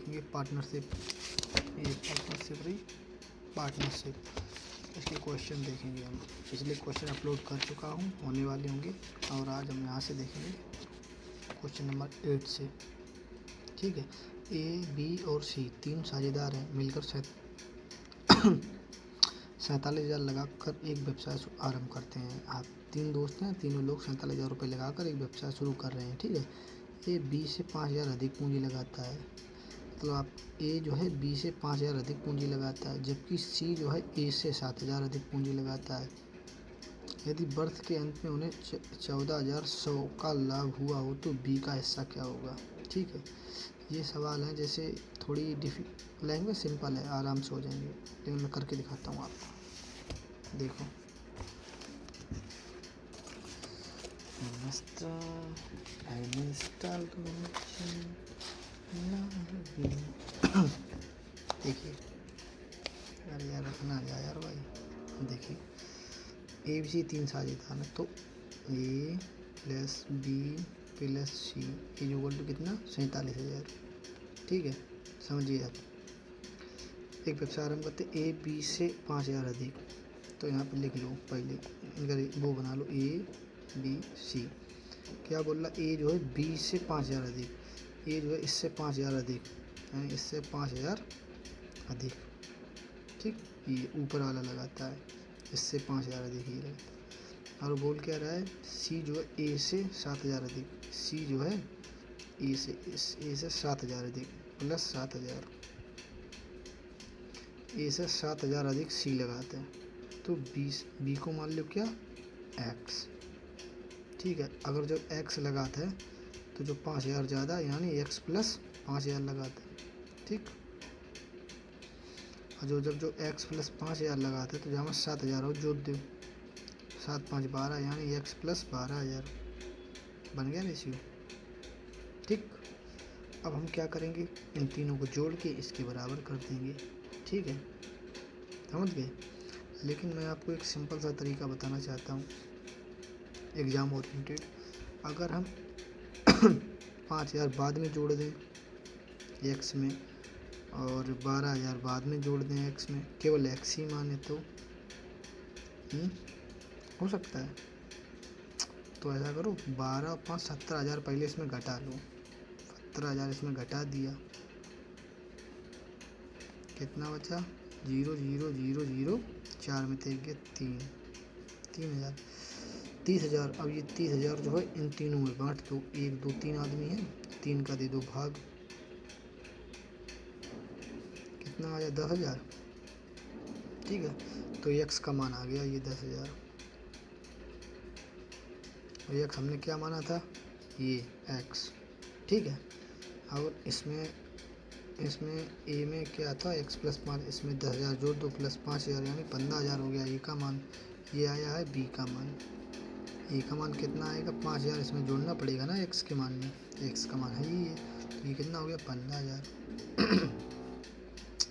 देखेंगे पार्टनरशिप, ये पार्टनरशिप रही पार्टनरशिप, इसके क्वेश्चन देखेंगे हम। पिछले क्वेश्चन अपलोड कर चुका हूँ, होने वाले होंगे, और आज हम यहाँ से देखेंगे क्वेश्चन नंबर 8 से। ठीक है, ए बी और सी 3 साझेदार हैं, मिलकर 47,000 लगाकर एक व्यवसाय आरंभ करते हैं। आप 3 दोस्त हैं, तीनों लोग 47,000 रुपये लगाकर एक व्यवसाय शुरू कर रहे हैं। ठीक है, ए बी से 5,000 अधिक पूंजी लगाता है, तो आप ए जो है बी से 5,000 अधिक पूंजी लगाता है, जबकि सी जो है ए से 7,000 अधिक पूंजी लगाता है। यदि वर्ष के अंत में उन्हें 14,100 का लाभ हुआ हो तो बी का हिस्सा क्या होगा। ठीक है, ये सवाल है, जैसे थोड़ी लैंग्वेज सिंपल है, आराम से हो जाएंगे, लेकिन मैं करके दिखाता हूँ आपको। देखो देखिए, अरे यार रखना आ जाए यार भाई। देखिए ए बी सी 3 साझेदार हैं, तो A plus B plus C equal to कितना 47,000। ठीक है, समझिए आप। एक व्यवसाय आरंभ करते ए बी से 5,000 अधिक, तो यहाँ पे लिख लो, पहले इनका वो बना लो, ए बी सी। क्या बोल रहा, ए जो है बी से 5,000 अधिक, ए जो है इससे 5,000 अधिक, यानी इससे 5,000 अधिक। ठीक, ये ऊपर वाला लगाता है, इससे 5,000 अधिक ये लगता है। और बोल क्या रहा है, सी जो है ए से 7,000 अधिक, सी जो है ए से 7,000 अधिक प्लस 7,000, ए से 7,000 अधिक सी लगाते हैं, तो बी को मान लो क्या एक्स। ठीक है, अगर जो एक्स लगाता है तो जो 5,000 ज़्यादा यानी एक्स प्लस 5,000 लगाता है। ठीक, और जब एक्स प्लस 5,000 लगाता है तो जहाँ 7,000 हो जोड़ दो, 7 5 12 यानी एक्स प्लस 12,000 बन गया रेशियो। ठीक, अब हम क्या करेंगे, इन तीनों को जोड़ के इसके बराबर कर देंगे। ठीक है, समझ गए। लेकिन मैं आपको एक सिंपल सा तरीका बताना चाहता हूँ, एग्ज़ाम ओरिएंटेड। अगर हम 5,000 बाद में जोड़ दें एक्स में, और 12,000 बाद में जोड़ दें एक्स में, केवल एक्स ही माने तो हो सकता है। तो ऐसा करो, 12 और 5 17,000 पहले इसमें घटा लो, 17,000 इसमें घटा दिया, कितना बचा 0 0 0 0, 4 में थे 3,000 30,000। अब ये 30,000 जो है इन तीनों में बांट दो, 1 2 3 आदमी हैं, 3 का दे दो भाग, कितना आया 10,000। ठीक है, तो एक्स का मान आ गया ये 10,000, और एक्स हमने क्या माना था, ये एक्स। ठीक है, और इसमें ए में क्या था एक्स प्लस 5, इसमें 10,000 जोड़ दो प्लस 5,000 यानी 15,000 हो गया ए का मान। ये आया है बी का मान, ए का मान कितना आएगा 5,000, इसमें जोड़ना पड़ेगा ना एक्स के मान में, एक्स का मान है ये, तो ये कितना हो गया 15,000।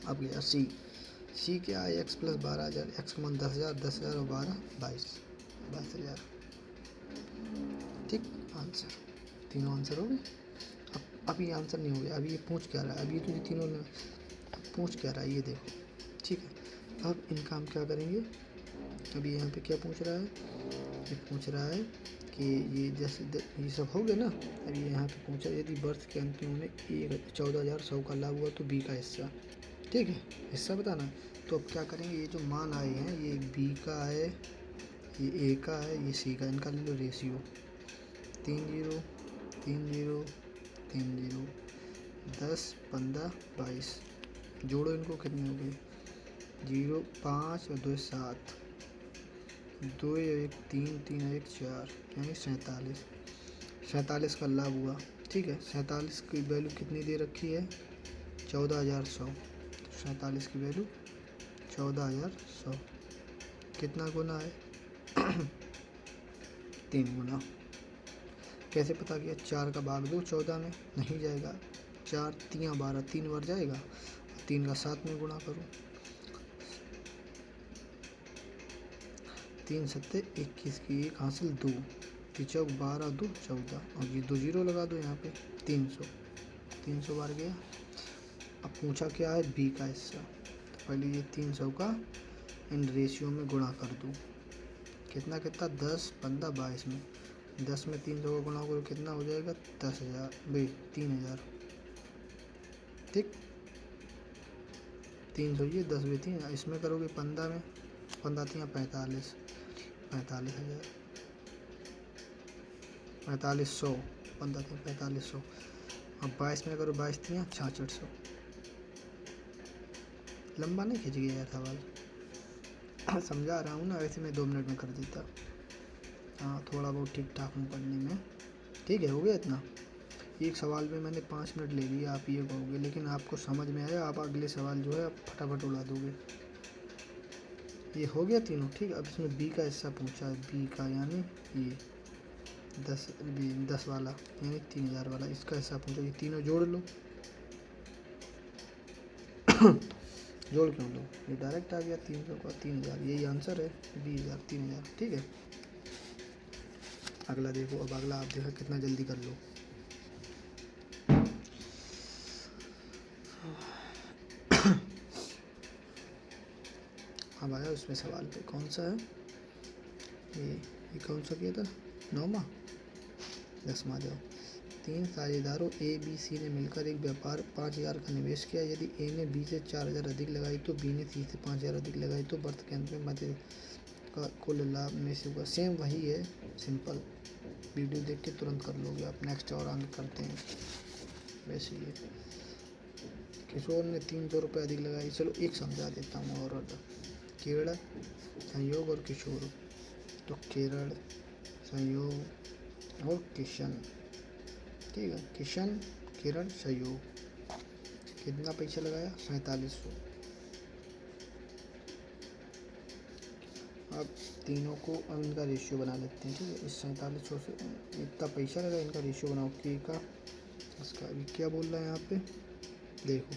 अब गया सी क्या है एक्स प्लस 12,000, एक्स का मान 10,000, 10,000 और 12 22,000। ठीक, आंसर, तीनों आंसर हो गए। अब ये आंसर नहीं हो गया, अभी ये पूछ क्या रहा है, अभी तो ये तीनों पूछ क्या रहा है ये देखो। ठीक है, अब इनका हम क्या करेंगे, अभी यहाँ पे क्या पूछ रहा है, ये पूछ रहा है कि ये जैसे ये सब हो गया ना, अभी यहाँ पे पूछा यदि वर्ष के अंत में उन्हें 14,100 का लाभ हुआ तो बी का हिस्सा। ठीक है, हिस्सा बताना। तो अब क्या करेंगे, ये जो मान आए हैं ये बी का है, ये ए का है, ये सी का, इनका ले लो रेशियो 3 0 3 0 3 0, 10 15 22, जोड़ो इनको, कितने हो गए 0 5 और 2 7, 2 1 3 3 1 4 यानी 47 का लाभ हुआ। ठीक है, 47 की वैल्यू कितनी दे रखी है 14,100, 47 की वैल्यू 14,100, कितना गुना है 3 गुना। कैसे पता किया, 4 का भाग दो 14 में, नहीं जाएगा, 4 3 12, 3 बार जाएगा, 3 का 7 में गुणा करो, 3 7 21 की 1 हासिल 2, 3 12 2 14, और ये 2 0 लगा दो यहाँ पे, 300 बार गया। अब पूछा क्या है, बी का हिस्सा। तो पहले ये 300 का इन रेशियो में गुणा कर दूँ। कितना कितना 10 15 22 में 10 में 300 का गुणा करो कितना हो जाएगा 10,000 भाई 3,000। ठीक 300 ये 10 भी 3 इसमें करोगे 15 में 15 3 45 45,000 4500 15 3 4500। अब 22 में करो 22 3 6600। लंबा नहीं खींच गया यार सवाल। समझा रहा हूँ ना, वैसे मैं 2 मिनट में कर देता। हाँ थोड़ा बहुत ठीक ठाक हूँ पढ़ने में। ठीक है हो गया इतना। एक सवाल में मैंने 5 मिनट ले लिए, आप ये कहोगे, लेकिन आपको समझ में आया, आप अगले सवाल जो है आप फटाफट उड़ा दोगे। ये हो गया तीनों। ठीक अब इसमें बी का हिस्सा पूछा है, बी का यानी ये 10 वाला यानी 3,000 वाला, इसका हिस्सा पूछा। ये तीनों जोड़ लो। जोड़ क्यों लो, ये डायरेक्ट आ गया 300 का 3,000, यही आंसर है 20,000 3,000। ठीक है अगला देखो। अब अगला आप देखो कितना जल्दी कर लो। अब आया उसमें सवाल पे, कौन सा है ये कौन सा किया था 9वां 10वां। जाओ। 3 साझेदारों ए बी सी ने मिलकर एक व्यापार 5,000 का निवेश किया। यदि ए ने बी से 4,000 अधिक लगाई तो बी ने सी से 5,000 अधिक लगाई तो वर्ष के अंत में मध्य का कुल लाभ में से होगा। सेम वही है, सिंपल। वीडियो देख के तुरंत कर लोगे आप। नेक्स्ट और आगे करते हैं। वैसे ही किशोर ने 300 रुपये अधिक लगाई। चलो एक समझा देता हूँ और केरल संयोग और किशोर। तो केरल संयोग और किशन। ठीक है किशन किरण सहयोग। कितना पैसा लगाया 4700। अब तीनों को अब इनका रेशियो बना लेते हैं। ठीक है इस 4700 से इतना पैसा लगा, इनका रेशियो बनाओ के का इसका। अभी क्या बोल रहा है यहाँ पे देखो।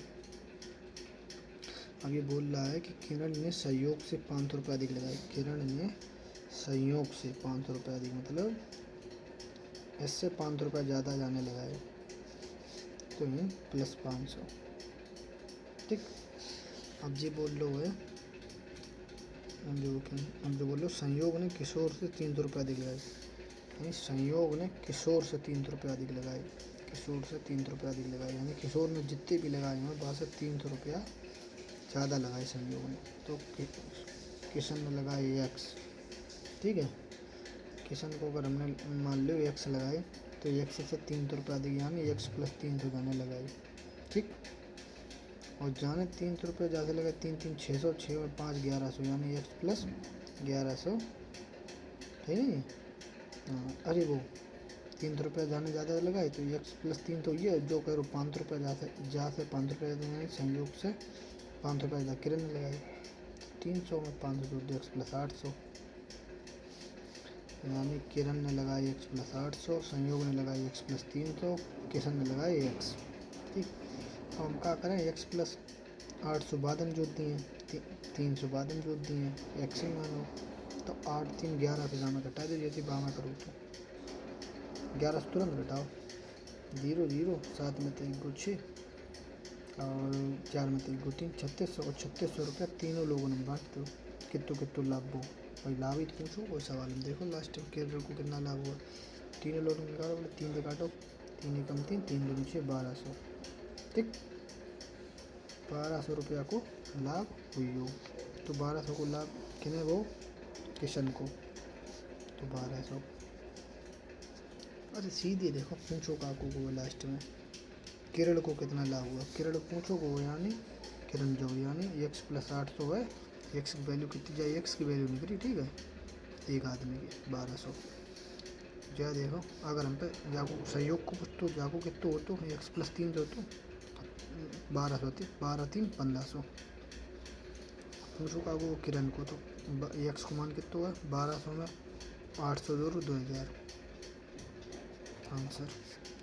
अब ये बोल रहा है कि किरण ने सहयोग से 500 रुपये अधिक लगाए। किरण ने संयोग से 500 रुपये अधिक, मतलब इससे 500 रुपये ज़्यादा जाने लगाए तो ये प्लस 500। ठीक अब ये बोल लो है, अब जो बोलो संयोग ने किशोर से 300 रुपये अधिक लगाए। यानी संयोग ने किशोर से 300 रुपये अधिक लगाए। किशोर से 300 रुपये अधिक लगाए यानी किशोर ने जितने भी लगाए हैं वहाँ से 300 रुपया ज़्यादा लगाए संयोग ने। तो किशन ने लगाए एक्स। ठीक है किशन को अगर हमने मान लो एक्स लगाए तो एक्स से 300 रुपये अधिक यानी एक्स प्लस 300 जाने लगाए। ठीक और जाने 300 रुपये ज़्यादा लगाए 3 3 600 6 और 5 1100 यानी एक्स प्लस 1100। है नहीं हाँ अरे वो 300 रुपये जाने ज़्यादा लगाए तो एक्स प्लस 300 ये जो करो 500 रुपये जहाँ से 500 रुपये संयोग से 500 रुपये ज़्यादा किरण ने लगाए। 300 में 500 जोड़ दो एक्स प्लस 800 यानी किरण ने लगाई एक्स प्लस 800, संयोग ने लगाई एक्स प्लस 300, किशन ने लगाई एक्स। ठीक अब हम क्या करें एक्स प्लस 800 बाद में जोड़ दिए 300 बाद में जोड़ दिए एक्स ही मानो। तो 8 3 11 से जाना घटा दो जैसे बामा करो तो 11 से तुरंत घटाओ 0 0 7 में 3 को 6 और 4 में 3 को 3 3600 और 3600 रुपया तीनों लोगों ने बांट दो। कितों लाभ हो भाई लाभ ही तो पूछो कोई सवाल में। देखो लास्ट में केरल को कितना लाभ हुआ। तीनों लोगों ने निकालो बोले 3 से काटो 3 कम 3 3 2 6 1200। ठीक 1200 रुपया को लाभ हुई हो। तो 1200 को लाभ किने वो किशन को तो 1200। अरे सीधे देखो पूछो काकू को लास्ट में किरण को कितना लाभ हुआ। किरण पूछो को यानी किरण जो यानी एक्स प्लस 800 है। एक्स की वैल्यू कितनी जाए एक्स की वैल्यू निकली। ठीक है एक आदमी की 1200। जा देखो अगर हम पे जाको सहयोग को तो जाको कितना हो तो एक्स प्लस 300 तो 1200 थी 12 3 1500। पूछो का वो किरण को तो एक्स को मान कितना है 1200 में 800 जोड़ो 2000 आंसर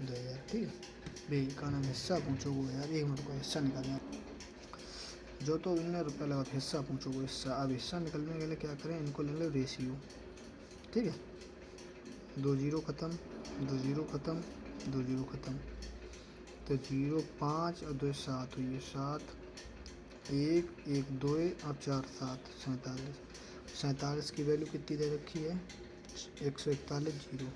2000। ठीक है बे का नाम हिस्सा पूछो वो यार 1 मिनट का हिस्सा निकालना जो तो इन्हें रुपये लगा हिस्सा पूछो वो हिस्सा। अब हिस्सा निकलने के लिए क्या करें इनको ले लो रेशियो। ठीक है 2 0 ख़त्म 2 0 ख़त्म 2 0 ख़त्म तो 0 5 और 2 7 हुई है 7, 1 1 2 और 4 7 47। 47 की वैल्यू कितनी दे रखी है 141 जीरो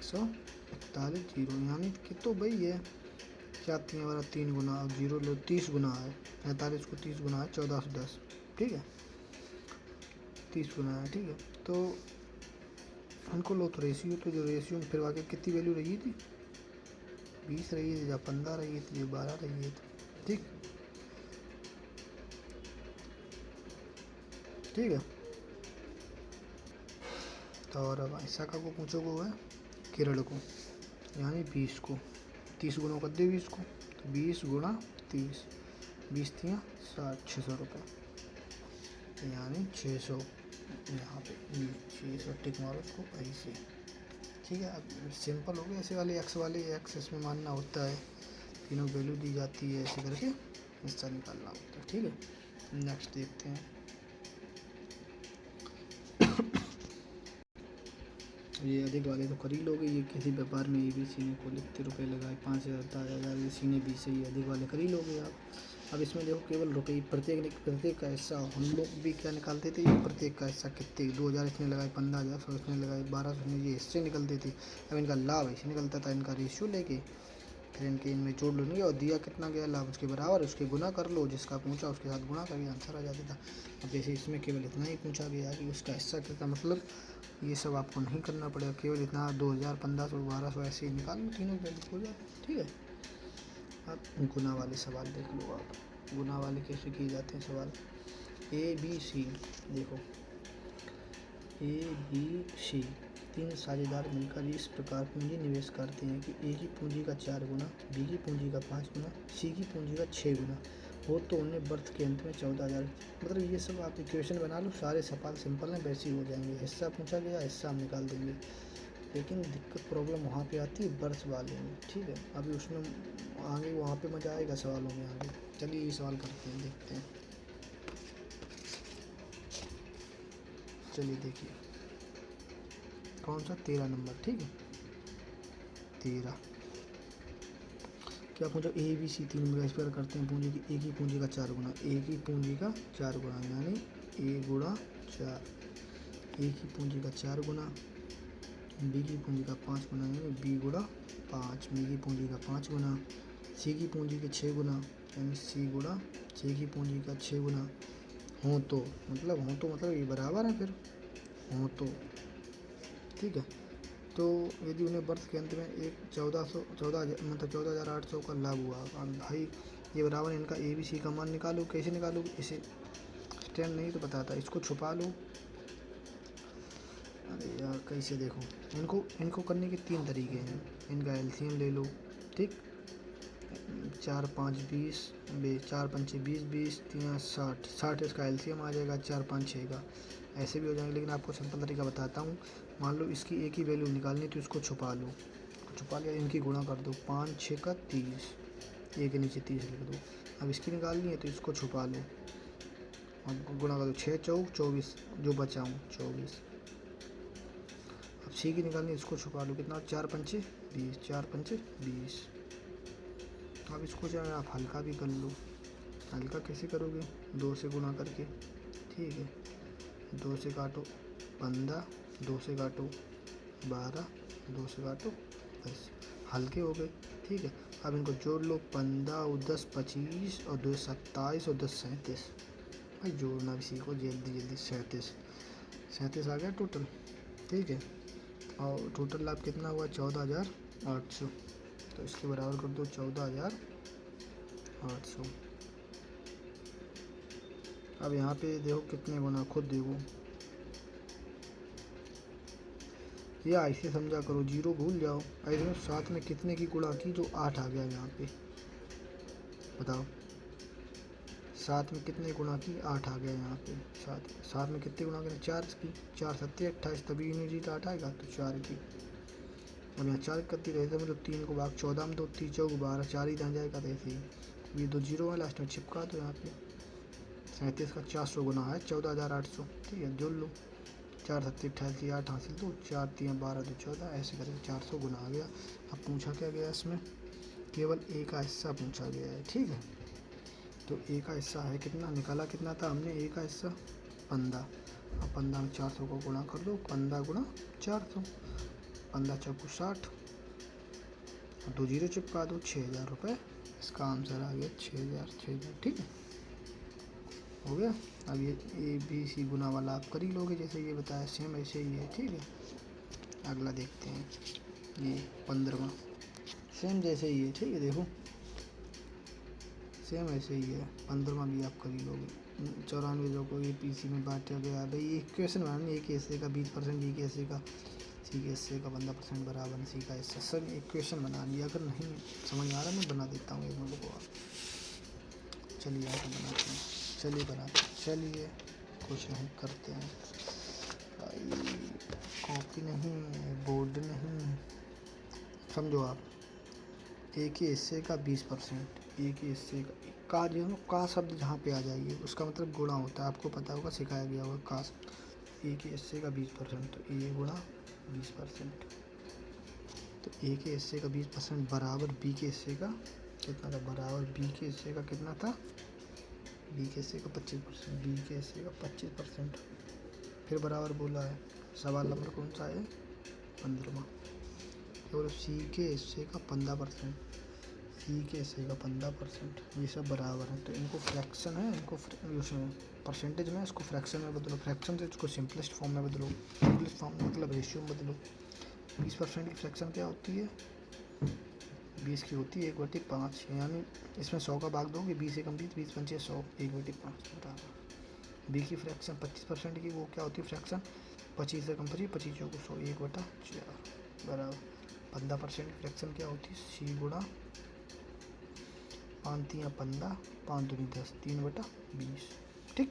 141 जीरो, यानी कि तो भाई है क्या 3 गुना और जीरो लो 30 गुना है 45 को 30 गुना है 1410, ठीक है 30 गुना है, ठीक है। तो उनको लो तो रेशियो, तो जो रेशियो में फिर आगे कितनी वैल्यू रही थी 20 रही थी या 15 रही थी या 12 रही थी, ठीक ठीक है। तो और अब ऐसा का को पूछोगे है किरण को, यानी 20 को 30 गुना कर दे 20 को, तो 20 गुना 30, 20 3 60 600 रुपये, यानी 600 यहाँ पे 600 टिक मारो उसको ऐसे, ठीक है। अब सिंपल हो गया, ऐसे वाले एक्स वाले एक्स इसमें मानना होता है, तीनों वैल्यू दी जाती है, ऐसे करके हिस्सा निकालना होता है, ठीक है। नेक्स्ट देखते हैं। ये अधिक वाले तो कर ही लोगे, ये किसी व्यापार में ABC ने को इतने रुपये लगाए 5000 ABC ने 20 ही अधिक वाले कर ही लोगे आप। अब इसमें देखो केवल रुपये प्रत्येक का हिस्सा, हम लोग भी क्या निकालते थे ये प्रत्येक का हिस्सा कितने 2000 इसने लगाए 15000 100 इसने लगाए 1200 ये हिस्से निकलते थे। अब इनका लाभ ऐसे निकलता था, इनका रेशियो लेके फिर इनके इनमें जोड़ लो नहीं और दिया कितना गया लाभ उसके बराबर उसके गुना कर लो, जिसका पूछा उसके साथ गुना करके आंसर आ जाता था। अब जैसे इसमें केवल इतना ही पूछा गया कि उसका हिस्सा कितना, मतलब ये सब आपको नहीं करना पड़ेगा, केवल इतना 2000 1500 1200 ऐसे ही निकाल लो, तीनों वैल्यू हो जाए, ठीक है। अब गुना वाले सवाल देख लो आप, गुना वाले कैसे किए जाते हैं सवाल। ABC देखो ABC 3 साझेदार मिलकर इस प्रकार पूंजी निवेश करते हैं कि A की पूंजी का 4 गुना, B की पूंजी का 5 गुना, C की पूंजी का 6 गुना हो, तो उन्हें वर्ष के अंत में 14,000, मतलब ये सब आप इक्वेशन बना लो, सारे सवाल सिंपल हैं वैसे ही हो जाएंगे। हिस्सा पूछा गया हिस्सा हम निकाल देंगे, लेकिन दिक्कत प्रॉब्लम वहाँ पे आती है वर्ष वाले में, ठीक है। अभी उसमें आगे वहाँ पे मज़ा आएगा सवालों में आगे। चलिए ये सवाल करते हैं, देखते हैं। चलिए देखिए कौन सा 13 नंबर, ठीक है 13 क्या पूछा ABC 3 में स्क्वायर करते हैं पूंजी की, A की पूंजी का 4 गुना, A की पूंजी का 4 गुना यानी A गुणा 4, A की पूंजी का 4 गुना, B की पूंजी का 5 गुना यानी B गुणा 5, B की पूंजी का 5 गुना, C की पूंजी के 6 गुना यानी C गुणा C की पूंजी का 6 गुना हो तो मतलब ये बराबर है फिर हो तो, ठीक है। तो यदि उन्हें वर्ष के अंत में एक 14,800 का लाभ हुआ, अब भाई ये बराबर इनका ABC का मान निकालो, कैसे निकालो, इसे स्टैंड नहीं तो बताता, इसको छुपा लो। अरे यार कैसे, देखो इनको करने के 3 तरीके हैं, इनका LCM ले लो, ठीक 4 5 20 4 5 20 20 3 60 60 इसका LCM आ जाएगा, 4 5 6 का ऐसे भी हो जाएंगे, लेकिन आपको सिंपल तरीका बताता हूँ। मान लो इसकी एक ही वैल्यू निकालनी तो इसको छुपा लो, छुपा लिया, इनकी गुणा कर दो 5 6 का 30, एक के नीचे 30 लिख दो। अब इसकी निकालनी है तो इसको छुपा लो, अब गुणा कर दो 6 चौक 24, जो बचाऊँ 24। अब C की निकालनी है, इसको छुपा लो, कितना 4 पंचे 20, 4 पंचे 20। अब इसको चाहे आप हल्का भी कर लो, हल्का कैसे करोगे 2 से गुणा करके, ठीक है 2 से काटो 15, 2 से काटो 12, 2 से काटो 10, हल्के हो गए, ठीक है। अब इनको जोड़ लो 15 और 10 25 और 2 27 और 10 37, भाई जोड़ना भी सीखो जल्दी जल्दी, 37 आ गया टोटल, ठीक है। और टोटल लाभ कितना हुआ 14,800, तो इसके बराबर कर दो 14,800। अब यहाँ पे देखो कितने गुना, खुद देखो, या ऐसे समझा करो, जीरो भूल जाओ, ऐसे में साथ में कितने की गुणा की जो 8 आ गया यहाँ पे, बताओ साथ में कितने गुणा की 8 आ गया यहाँ पे, साथ में कितने गुणा करें 4 की, 4 7 28, तभी नहीं जीता 8 आएगा तो 4 की। अब यहाँ 4 करती रहते मतलब 3 को भाग 14 में 2 3 4 12, 4 ही रह जाएगा, तो ऐसे ही ये 2 जीरो है लास्ट में चिपका दो यहाँ पे। 37 का 400 गुना है 14,800, ठीक है जोड़ लो, 4 7 28 8 हासिल तो 4 3 12 2 14, ऐसे करके 400 गुना आ गया। अब पूछा क्या गया इसमें केवल ए का हिस्सा पूछा गया है, ठीक है। तो ए का हिस्सा है कितना, निकाला कितना था हमने, ए का हिस्सा 15। अब 15 में 400 को गुणा कर दो, 15 गुणा 400, 15 चौको 60, 2 जीरो चिपका दो, 6,000 रुपये। इसका आंसर आ गया 6,000, ठीक है, हो गया। अब ये ए बी सी गुना वाला आप कर ही लोगे, जैसे ये बताया सेम ऐसे ही है, ठीक है। अगला देखते हैं, ये 15वां सेम जैसे ही है, ठीक है, देखो सेम ऐसे ही है। 15वां भी आप कर ही लोगे। 94 जो को ए पी सी में बांटा गया है, भाई ये इक्वेशन बनानी, ए के हिस्से का 20%, बी के हिस्से का, सी के हिस्से का 15% बराबर सी का हिस्सा, सब इक्वेशन बनानी है। अगर नहीं समझ आ रहा मैं बना देता हूँ इन लोगों को। चलिए आगे बनाते हैं, चलिए बनाते हैं, चलिए कुछ नहीं करते हैं भाई, कॉपी नहीं है, बोर्ड नहीं, समझो आप। ए के हिस्से का 20%, ए के हिस्से का जो है का शब्द जहाँ पे आ जाइए उसका मतलब गुणा होता है, आपको पता होगा, सिखाया गया होगा का। ए के हिस्से का 20%, तो ए गुणा 20%, तो ए के हिस्से का 20% बराबर बी के हिस्से का कितना था, बराबर बी के हिस्से का कितना था, बी के हिस्से का 25%, बी के हिस्से का 25%, फिर बराबर बोला है। सवाल नंबर कौन सा है, 15वां। और सी के हिस्से का 15%, सी के हिस्से का 15%, ये सब बराबर है। तो इनको फ्रैक्शन है, इनको परसेंटेज में, इसको फ्रैक्शन में बदलो, फ्रैक्शन से इसको सिंपलेस्ट फॉर्म में बदलो, सिंपलेस्ट फॉर्म मतलब रेशियो में बदलो। 20% की फ्रैक्शन क्या होती है, 20 की होती है 1/5, यानी इसमें 100 का भाग दोगे, 20 से कम 20, 20 पंचे 100, 1/5 बराबर। बी की फ्रैक्शन 25% की, वो क्या होती है फ्रैक्शन, 25 से कम 25, 25 चौको 100, 1/4 बराबर। 15% की फ्रैक्शन क्या होती है, सी गुणा 5 3 15, 5 दूनी 10, 3/20, ठीक।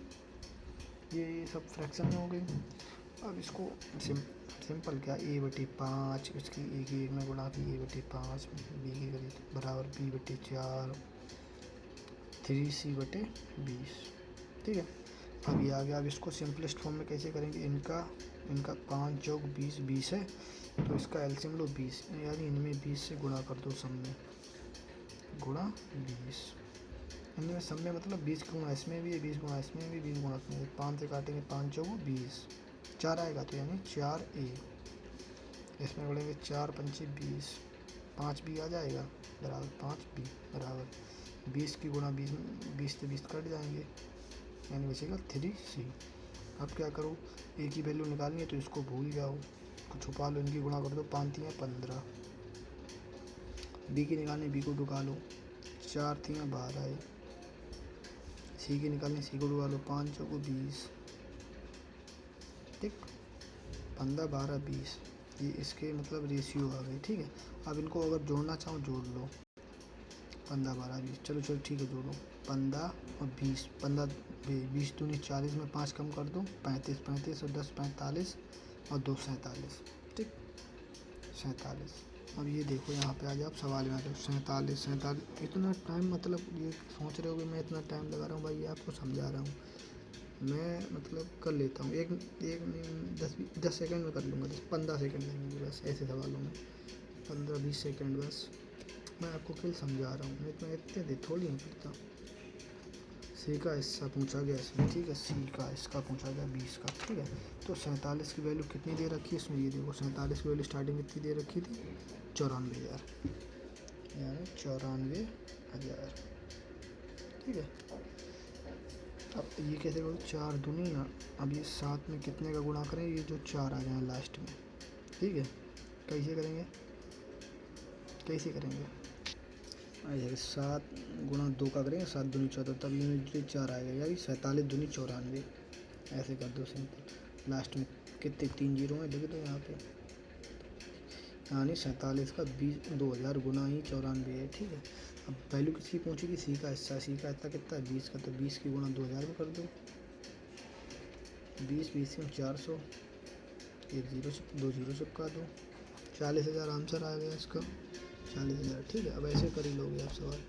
ये सब फ्रैक्शन में हो गई। अब इसको सिंपल क्या, a/5, इसकी ए की 1 में गुणा की a/5, बी की करी बराबर b/4, 3c/20, ठीक है। अब ये आ गया। अब इसको सिंपलेस्ट फॉर्म में कैसे करेंगे, इनका 5 चौक 20, 20 है, तो इसका एलसीएम लो 20, यानी इनमें 20 से गुणा कर दो, सब में गुणा 20, इनमें सब में मतलब 20 गुणा इसमें भी है, 20 गुणा इसमें भी, 20 गुणा इसमें भी। 5 से काटेंगे, 5 चौक 20, 4 आएगा, तो यानी 4a, इसमें बढ़ेंगे 4 पंचे 20, 5 भी आ जाएगा बराबर 5b बराबर 20 की गुणा 20, 20 से 20 कट जाएंगे, यानी बचेगा 3c। अब क्या करो, ए की वैल्यू निकालनी है तो इसको भूल जाओ, छुपा लो, इनकी गुणा कर दो, 5 3 15, बी की निकालनी, बी को ढुका लो, 4 3 12, सी की निकालनी, सी को ढुका लो, 5 चौको 20, ठीक, 15 12 20, ये इसके मतलब रेशियो आ गई, ठीक है। अब इनको अगर जोड़ना चाहो जोड़ लो, 15 12 20, चलो चलो ठीक है जोड़ो, 15 और 20, 15 20 दूनी 40 में 5 कम कर दो, 35 35 और 10 45 और 2 47, ठीक, 47। अब ये देखो यहाँ पे आ जाओ, आप सवाल में आ जाओ, 47 47, इतना टाइम मतलब ये सोच रहे हो कि मैं इतना टाइम लगा रहा हूँ, भाई ये आपको समझा रहा हूँ मैं, मतलब कर लेता हूँ, एक एक 10 सेकंड में कर लूँगा, 15 सेकंड लगेंगे बस ऐसे सवालों में, 15-20 सेकंड बस, मैं आपको कल समझा रहा हूँ, मैं इतना इतने देर थोड़ी नहीं करता। सी का हिस्सा पूछा गया इसमें, ठीक है, सी का इसका पूछा गया 20 का, ठीक है। तो 47 की वैल्यू कितनी दे रखी है इसमें, ये देखो 47 की वैल्यू स्टार्टिंग कितनी दे रखी थी, 94,000, यानी 94,000, ठीक है। अब ये कैसे करो, 4 दूनी ना, अब ये 7 में कितने का गुणा करें, ये जो 4 आ जाए लास्ट में, ठीक है। कैसे करेंगे, कैसे करेंगे, आइए 7 गुणा 2 का करेंगे, 7 दूनी 14, तब ये 4 आएगा, यानी 47 दूनी 94, ऐसे कर दो सिंपल। लास्ट में कितने 3 जीरो में देखे तो यहाँ पे, यानी 47 का 20,000 गुना ही 94 है, ठीक है। अब वैल्यू किसकी पहुँचेगी, सी का हिस्सा, सी का हिस्सा कितना है 20 का, तो 20 की गुणा 2000 में कर दो, 20 में 400, 1 जीरो 2 जीरो चिपका दो, 40,000 आंसर आ गया इसका, 40,000, ठीक है। अब ऐसे कर ही लोगे आप सवाल।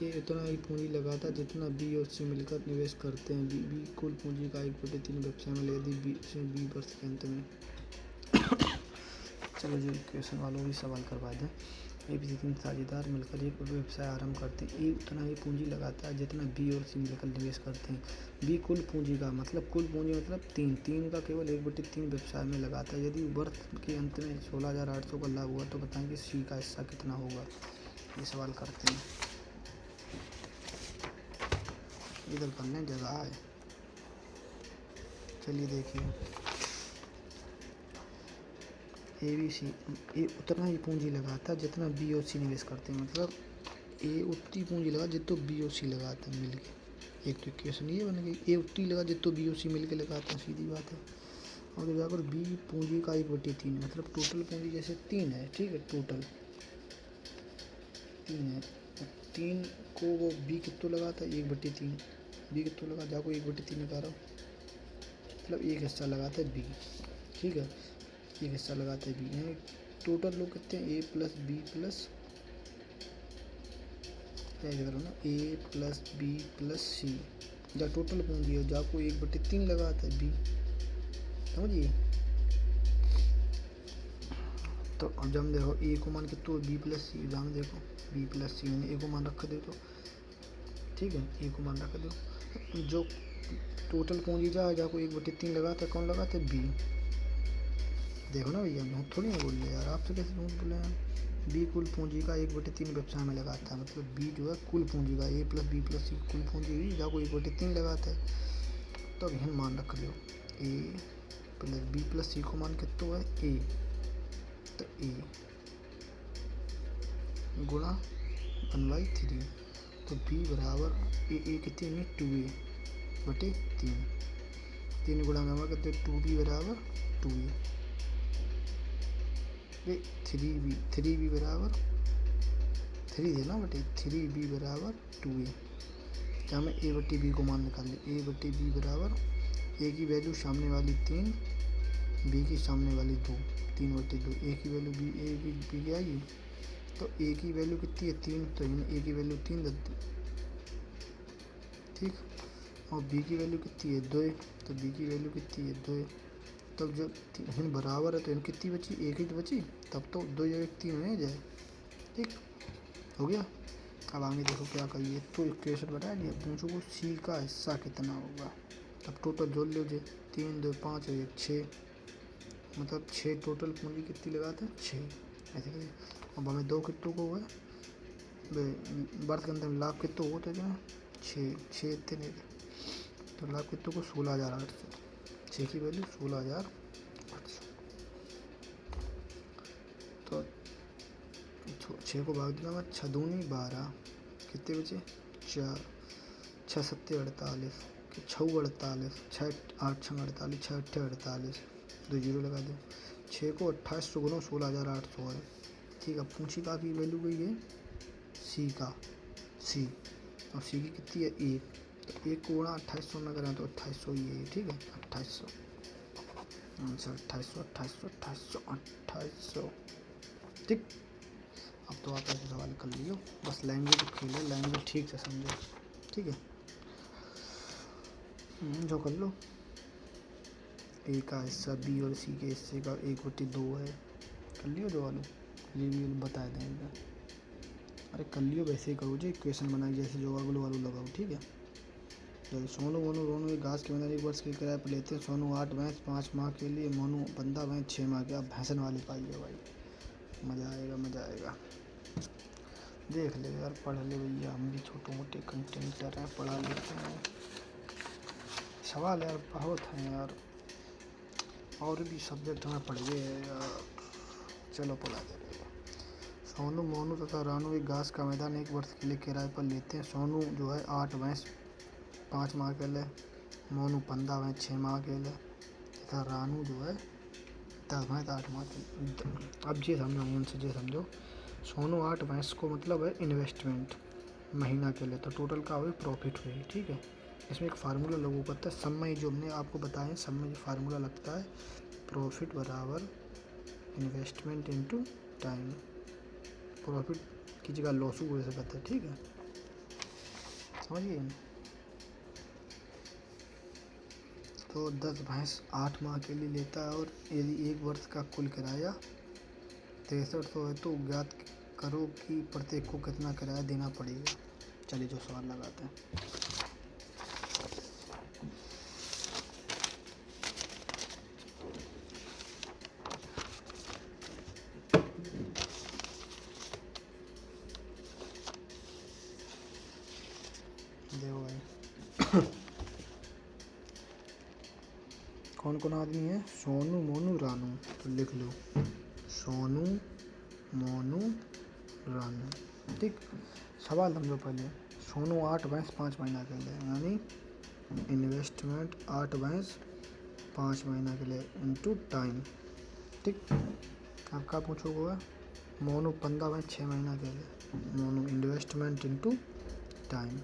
ये इतना ही पूंजी लगाता जितना बी और सी मिलकर निवेश करते हैं, बी कुल पूंजी का 1/3 व्यवसाय में लगी, बी से बी वर्ष के अंत में। चलो जो क्वेश्चन वालों भी सवाल करवा दें। ABC 3 साझेदार मिलकर एक व्यवसाय आरंभ करते हैं। ए उतना ही पूंजी लगाता है जितना बी और सी मिलकर निवेश करते हैं। बी कुल पूंजी का मतलब तीन का केवल 1/3 व्यवसाय में लगाता है। यदि वर्ष के अंत में 16,800 का लाभ हुआ तो बताएं कि सी का हिस्सा कितना होगा। ये सवाल करते हैं, इधर करने जगह है। चलिए देखिए, ABC ए उतना ही पूंजी लगाता है जितना बी और सी निवेश करते हैं। मतलब ए उतनी पूंजी लगा जितना बी और सी लगाते हैं मिलके। एक तो इक्वेशन ये बन गई, ए उतनी लगा जितना बी और सी मिलके लगाते हैं, सीधी बात है। और जब जाकर बी पूंजी का 1/3 मतलब टोटल पूंजी जैसे 3 है, ठीक है, टोटल 3 है, 3 को वो बी कितना लगाता है 1/3, बी कितना लगा जाको 1/3 लगा रहा हूँ, मतलब एक हिस्सा लगाता है बी, ठीक है, एक हिस्सा लगाता है बी। यहाँ टोटल लोग कितने हैं, ए प्लस बी प्लस करो ना, ए प्लस बी प्लस सी, जब टोटल पूंजी है जाको 1/3 लगाता है बी, समझिए। तो अब जब देखो ए को मान कितना बी प्लस सी, जहाँ देखो बी प्लस सी मैंने ए को मान रख दे तो ठीक है, ए को मान रख दो। जो टोटल पूंजी जाको 1/3 लगाता है, कौन लगाता है बी। देखो ना भैया, झूठ थोड़ी ना बोल रहे यार, आपसे कैसे झूठ बोले हैं। बी कुल पूंजी का 1/3 व्यवसाय में लगाता है, मतलब बी जो है कुल पूंजी का, ए प्लस बी प्लस सी कुल पूंजी हुई जाको 1/3 लगाता है। तो अब यहाँ मान रख लो, ए प्लस बी प्लस सी को मान कितना है ए, तो ए गुणा 1/3, तो बी बराबर ए कितनी है 2a/3, 3 गुणा में हमारा कहते 2b बराबर 2a, 3b बराबर 3 देना बटे 3b बराबर 2a। जहाँ में a/b को मान निकाल ले, a/b बराबर ए की वैल्यू सामने वाली 3, बी की सामने वाली 2, 3/2, ए की वैल्यू बी की आएगी, तो ए की वैल्यू कितनी है 3, तो ए की वैल्यू 3 रख दी, ठीक। और बी की वैल्यू कितनी है 2, तो बी की वैल्यू कितनी है 2। तब जब इन बराबर है तो इन कितनी बची, एक ही तो बची, तब तो 2 जगह 3 नहीं जाए, ठीक हो गया। अब आगे देखो क्या करिए, तो इक्वेशन बता दिया, पूछो को सी का हिस्सा कितना होगा। अब टोटल जोड़ लीजिए, 3 2 5 और 1 6, मतलब 6 टोटल पूंजी कितनी लगाते हैं 6, ऐसे करिए। अब हमें 2 कितों को है वर्ष के अंदर लाभ कितों हो तो 6 इतने, तो लाभ कितों को 16,800, 6 की वैल्यू 16,800। तो 6 को भाग दिया मैं 6 दूनी 12, कितने बचे 4, 6 7 48, 6 48, 6 8 6 48, 6 8 48, 2 जीरो लगा दो। 6 को 2800 गुना 16,800 है, ठीक है। पूंजी का की वैल्यू गई है सी का, सी और सी की कितनी है 1, तो 1 को गुणा 2800 में करें तो 2800 ही है, ठीक है, 2800 आंसर 2800, ठीक। अब तो आप ऐसे सवाल कर लियो, बस लैंग्वेज खेल है, लैंग्वेज ठीक से समझो, ठीक है। जो कर लो, ए का हिस्सा बी और सी के हिस्से का 1/2 है, कर लियो जो वालों, ये भी बता देंगे। अरे कर लियो, वैसे ही करो जो इक्वेशन बनाई जैसे जो वालों लगाओ, ठीक है। जल्दी सोनू मोनू रोनू एक घास के मैदान 1 वर्ष के किराए पर लेते हैं। सोनू 8 भैंस 5 माह के लिए, मोनू बंदा भैंस 6 माह के। अब भैंसन वाली पाइए भाई, मज़ा आएगा मज़ा आएगा। देख ले यार, पढ़ ले भैया, हम भी छोटे मोटे कंटेंट कर रहे हैं, पढ़ा लेते हैं। सवाल यार बहुत हैं यार, और भी सब्जेक्ट हमें पढ़ गए हैं यार, चलो पढ़ा दे रहे। सोनू मोनू तथा रानू एक घास का मैदान 1 वर्ष के लिए किराए पर लेते हैं। सोनू जो है 8 भैंस 5 माह के लिए, मोनू 15 भैंस 6 माह के लिए, तथा रानू जो है 10 भैंस 8 माह के लिए। अब ये समझो, उनसे ये समझो, सोनू 8 भैंस को मतलब है इन्वेस्टमेंट महीना के लिए, तो टोटल का हुई प्रॉफिट हुई, ठीक है। इसमें एक फार्मूला लागू करता है, समय जो हमने आपको बताया, समय फार्मूला लगता है प्रॉफिट बराबर इन्वेस्टमेंट इनटू टाइम। प्रॉफिट की जगह लॉस को ऐसे करते हैं, ठीक है, समझिए। तो 10 भैंस 8 माह के लिए लेता है, और यदि 1 वर्ष का कुल किराया 6300 है तो ज्ञात करो कि प्रत्येक को कितना किराया देना पड़ेगा। चलिए जो सवाल लगाते हैं। देखो भाई कौन कौन आदमी है? सोनू, मोनू, रानू। तो लिख लो सोनू, मोनू, रानू। ठीक, सवाल समझो पहले। सोनू 8 भैंस 5 महीना के लिए, यानी इन्वेस्टमेंट 8 भैंस 5 महीना के लिए इनटू टाइम। ठीक, अब क्या पूछोगे? मोनू 15 भैंस 6 महीना के लिए, Monu investment into time.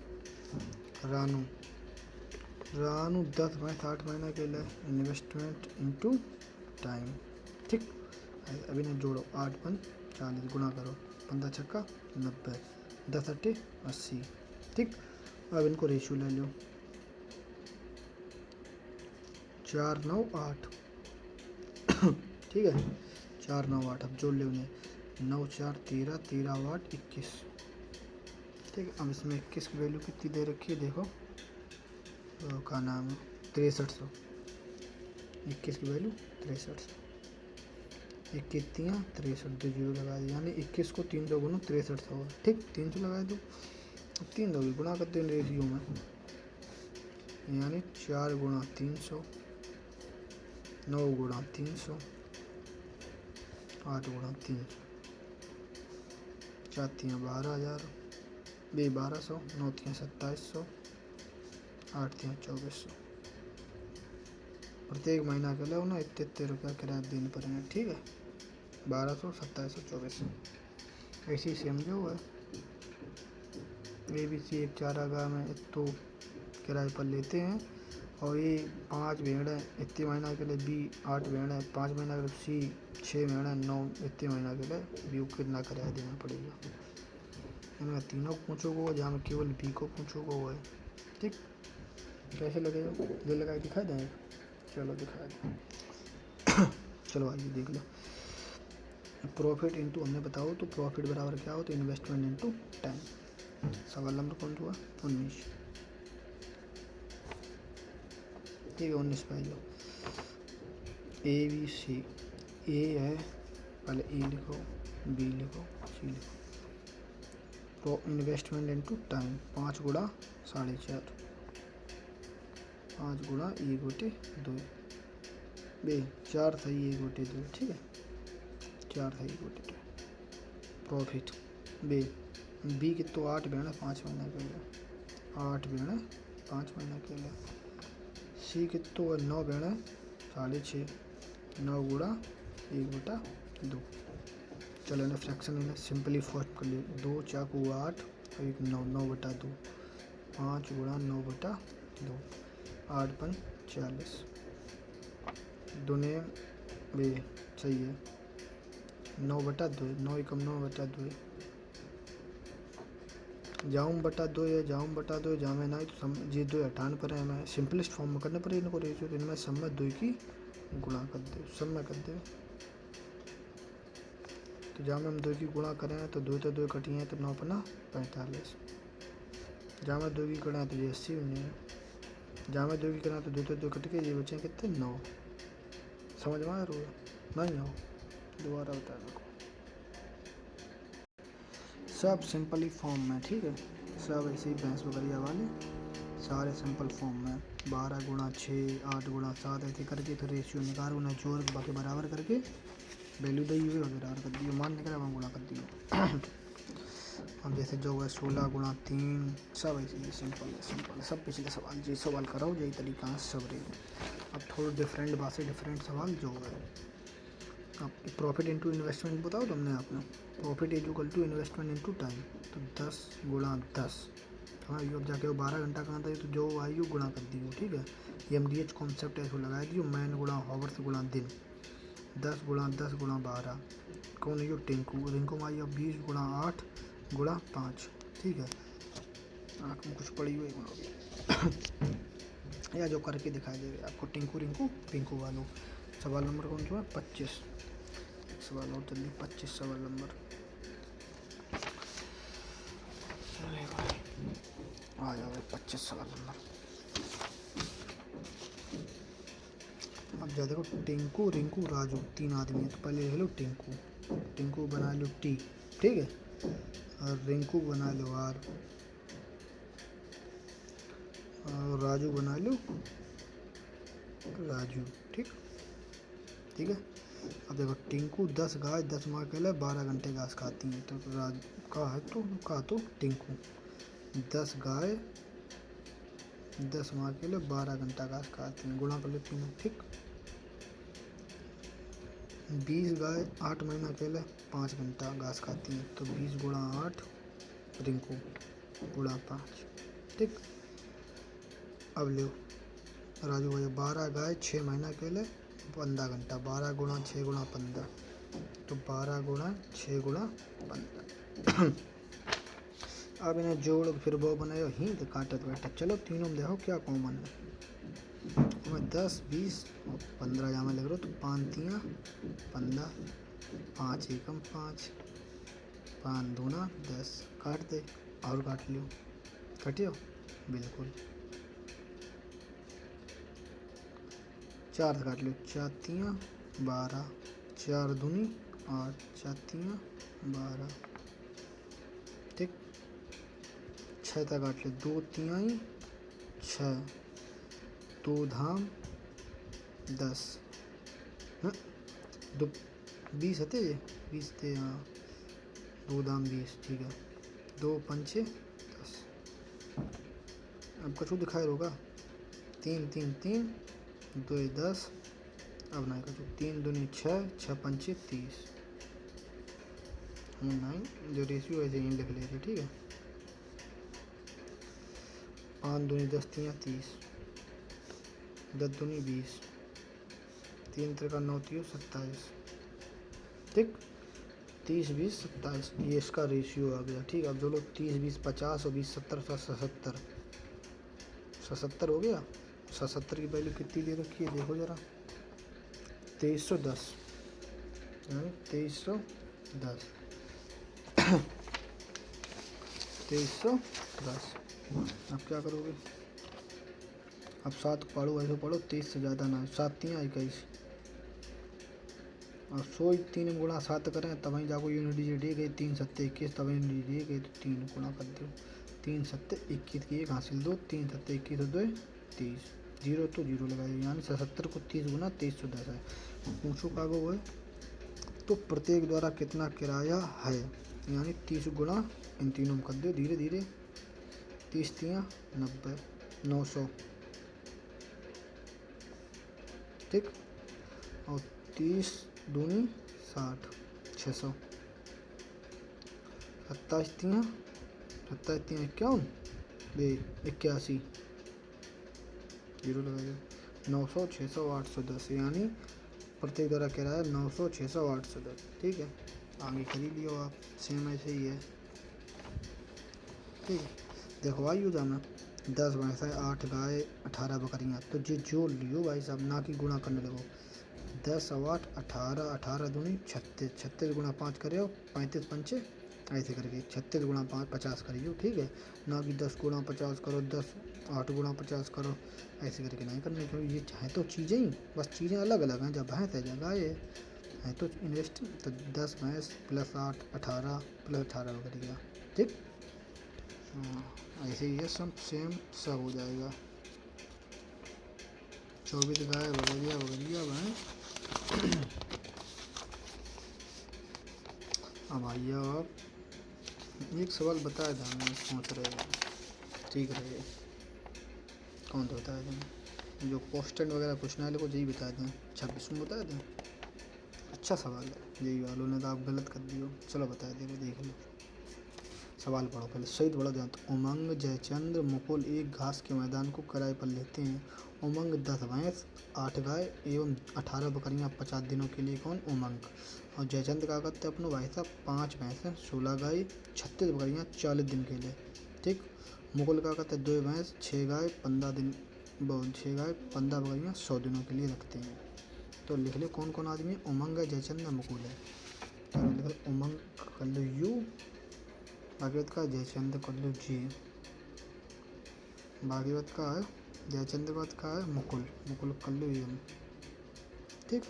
Ranu 10 भैंस 8 महीना के लिए, इन्वेस्टमेंट इनटू टाइम। ठीक, अभी ना जोड़ो, 8 5 40 गुणा करो, 15 छक्का 90, 10 अट्ठे 80। ठीक, अब इनको रेशियो ले लो, 4 9 8। ठीक है, 4 9 8। अब जोड़ लो उन्हें, 9 4 13, 13 8 21। ठीक है, अब इसमें 21 की वैल्यू कितनी दे रखी है देखो, तो का नाम है 6300। 21 की वैल्यू 6300, 21 63, 2 जीरो लगा दिया, यानी 21 को 3 दो गुना 6300 होगा। ठीक, 300 लगा दो, 3 दो गुना करते हैं रेशियो में, यानी 4 गुणा 300, 9 गुणा 300, 8 गुणा 300, 4 3 12,000, 1200, 9 3 2700, 8 3 2400। प्रत्येक महीना के लिए ना इतने रुपया किराया देने पड़ेंगे। ठीक है, 1200, 2700, 2400। ऐसे ही समझो है। ABC एक चारागाह में तो किराए पर लेते हैं, और ये 5 भेड़ इतने महीना के लिए, B 8 भेड़ 5 महीना के लिए, C 6 भेड़ 9 इतने महीना के लिए, B को कितना किराया देना पड़ेगा। इनमें तीनों को पूछोगे, जहाँ में केवल B को पूछोगे वो है। ठीक, कैसे लगेगा? जो लगा दिखा दें, चलो दिखा दें। चलो आइए देख लो। प्रॉफिट इनटू, हमने बताओ तो प्रॉफिट बराबर क्या हो, तो इन्वेस्टमेंट इनटू टाइम। सवाल नंबर कौन हुआ? 19। ठीक है, 19 पे आइए। ABC, ए है, पहले E लिखो, B लिखो, C लिखो। तो इन्वेस्टमेंट इनटू टाइम, 5 गुणा 4.5, 5 गुणा 1 गोटे 2, 4 सही 1 गोटे 2। ठीक है, 4 सही 1 गोटे 2। प्रॉफिट B की तो 8 भेड़ 5 महीना के लिए, 8 भेड़ 5 महीना के लिए। C की तो 9 भेड़ 6.5, 9 गुणा 1 बटा 2। चलो इन्हें फ्रैक्शन इन्हें सिंपली फॉर्म कर लिया, 2 चाकू 8 और 1 9, 9 बटा 2, 5 गुणा 9 बटा 2, 8 5 40, दुने बे सही है, 9 बटा 2, 9 एकम 9 बटा 2, जाऊँ बटा 2 या जाऊँ बटा 2, जामे ना तो सम ये 2 हटाने पर है, हमें सिंपलेस्ट फॉर्म में करने पर इनको रेशियो, इनमें सब में 2 की गुणा कर दे, सब में कर दे। तो जहाँ में हम 2 की गुणा करें तो 2 तो 2 कटी हैं, तो 9 पन्ना 45। जहाँ में 2 की करें तो ये 80 बने हैं, जहाँ में 2 की करें तो 2 तो 2 कट के ये बचे कितने 9। समझ में आ रहा है? नहीं हो, दोबारा बता दो। सब सिंपली फॉर्म में। ठीक है, सब ऐसे ही भैंस बकरिया वाले सारे सिंपल फॉर्म में, 12 गुणा 6, 8 गुणा 7 ऐसे करके तो रेशियो निकाल, उन्हें जोड़ के बराबर करके वैल्यू दी हुई बराबर कर दियो, मान निकला वहाँ गुणा कर दियो। अब जैसे जो है 16 गुणा 3, सब ऐसे ही सिंपल है, सिंपल सब पिछले सवाल जी सवाल कराओ यही तरीका है सब रे। अब थोड़ा डिफरेंट बात से डिफरेंट सवाल जो है, अब प्रॉफिट इनटू इन्वेस्टमेंट बताओ तुमने आपने, profit is equal to investment into time, तो 10 गुणा 10। हाँ, ये अब जाके वो 12 घंटा कहाँ था, तो जो आई गुणा कर दियो। ठीक है, MDH कॉन्सेप्ट ऐसे लगा दियो, मैन गुणा हॉवर्स गुणा दिन, 10 गुणा 10 गुणा 12। कौन है? टिंकू, रिंकू माई। 20 गुणा 8 गुणा 5। ठीक है, आँख में कुछ पड़ी हुई या जो करके दिखाई दे आपको, टिंकू रिंकू पिंकू वालों। सवाल नंबर कौन सा है? 25। सवाल और जल्दी, 25 सवाल नंबर। आ जाओ भाई 25 सवाल नंबर। अब जा देखो, टिंकू रिंकू राजू 3 आदमी है, तो पहले लिख लो टिंकू। टिंकू बना लो टी, ठीक है, और रिंकू बना लो आर, और राजू बना लो राजू, ठीक ठीक है। अब देखो, टिंकू 10 गाय 10 माह के लिए 12 घंटे घास खाती हैं, तो राजू कहा तो टिंकू 10 गाय 10 माह के लिए 12 घंटा घास खाती हैं, गुणा कर लो तीनों, ठीक। 20 गाय 8 महीना के लिए 5 घंटा घास खाती हैं, तो 20 गुणा 8 रिंकू गुणा 5, ठीक। अब लो राजू भैया, 12 गाय 6 महीना के लिए 15 घंटा, 12 गुणा 6 गुणा 15, तो 12 गुणा 6 गुणा 15। अब इन्हें जोड़ फिर वो बनाए ही तो काटत बैठा। चलो तीनों में देखो क्या कॉमन है, हमें 10 20 और 15 यहाँ में लग रहा हो, तो 5 तियाँ 15, 5 एकम 5, 5 दूना 10, काट दे और काट लियो, कटियो बिल्कुल। 4 काट लो, 4 तियाँ 12, 4 दूनी 8, 4 तियाँ 12, ठीक। 6 तक काट लो, 2 तिहाई 6, 2 धाम 10, 2 20 है, 20 थे हाँ, 2 धाम 20, ठीक है। 2 पंचे 10, अब कछु दिखाई होगा, 3 3 3, 2 10, अब नहीं कछु, 3 दूनी 6, 6 पंचे 30, हम नहीं जो रेशियो ऐसे ही लिख लेते, ठीक है। 5 दूनी 10 तियाँ 30, 10 दूनी 20, 3 त्रिका 9 तियो 27, ठीक। 30 20 27, ये इसका रेशियो आ गया, ठीक। अब जो लोग 30 20 50 और 20 70 77, 77 हो गया। 77 की वैल्यू कितनी दे रखी है देखो ज़रा, 2310, यानी 2310, 2310। अब क्या करोगे, अब 7 पढ़ो, ऐसे पढ़ो, 23 से ज़्यादा ना, 7 तियाँ 21, और 100 3 गुणा 7 करें तब वहीं जाको यूनिट डिजिट दे गई, 3 7 21, तब यूनिट डिजिट दे गई, तो 3 गुणा कर दो, 3 7 21 की 1 हासिल 2, 3 7 21 2 30, 0 तो 0 लगाइए, यानी 77 को 30 गुना 2310 है। पूछो का वो है, तो प्रत्येक द्वारा कितना किराया है, यानी 30 गुना इन तीनों में कर दो धीरे धीरे, 30 तियाँ 90, 900, ठीक। और 30 दूनी 60, 600, 27 तियाँ 51, बे 81, 0 लगा दो, 900 600 810, यानी प्रत्येक द्वारा किराया 900 600 810, ठीक है। आगे खरीद लियो आप, सेम ऐसे ही है, ठीक है। देखो आइयो जाना, 10 भैंस है 8 गाय 18 बकरियाँ, तो ये जोड़ लियो भाई साहब, ना कि गुणा करने लगो। 10 और 8 18, 18 दूनी 36, 36 गुणा 5 करे 35 पंचे, ऐसे करके 36 गुणा 5 50 करियो, ठीक है। ना कि 10 गुणा 50 करो, 10 8 गुणा 50 करो, ऐसे करके नहीं करने, क्योंकि ये हैं तो चीज़ें ही, बस चीज़ें अलग अलग हैं, जब भैंस है जब गाय है तो इन्वेस्ट, तो 10 भैंस प्लस 8 18 प्लस 18 बकरियाँ, ठीक। हाँ ऐसे ही है, सब सेम सब हो जाएगा। 24 गाय बकरियाँ भैंस। अब आइए आप, एक सवाल बताया था, मैं सोच रहे थे, ठीक रहे, कौन सा बताया था, जो क्वेश्चन वगैरह पूछना है लोगों यही बता दें, 26 में बताया था, अच्छा सवाल है, यही वालों ने तो आप गलत कर दियो, चलो बता दे रहे, देख लो सवाल पढ़ो पहले, सही पढ़ो ध्यान। तो उमंग जयचंद्र मुकुल एक घास के मैदान को किराए पर लेते हैं। उमंग 10 भैंस 8 गाय एवं 18 बकरियां 50 दिनों के लिए कौन उमंग, और जयचंद्र क्या करते हैं अपने भाई साहब 5 भैंसें 16 गाय 36 बकरियां 40 दिन के लिए, ठीक। मुकुल क्या करते हैं 2 भैंस 6 गाय 15 दिन, 6 गाय 15 बकरियां 100 दिनों के लिए रखते हैं। तो लिख ले कौन कौन आदमी है, उमंग है जयचंद्र मुकुल है, तो लिख उमंग कर लो यू, भागवत का जयचंद्र कर लो जी, भागीरथ का है, जयचंद्र का है, मुकुल, मुकुल कर लो ये हम। ठीक।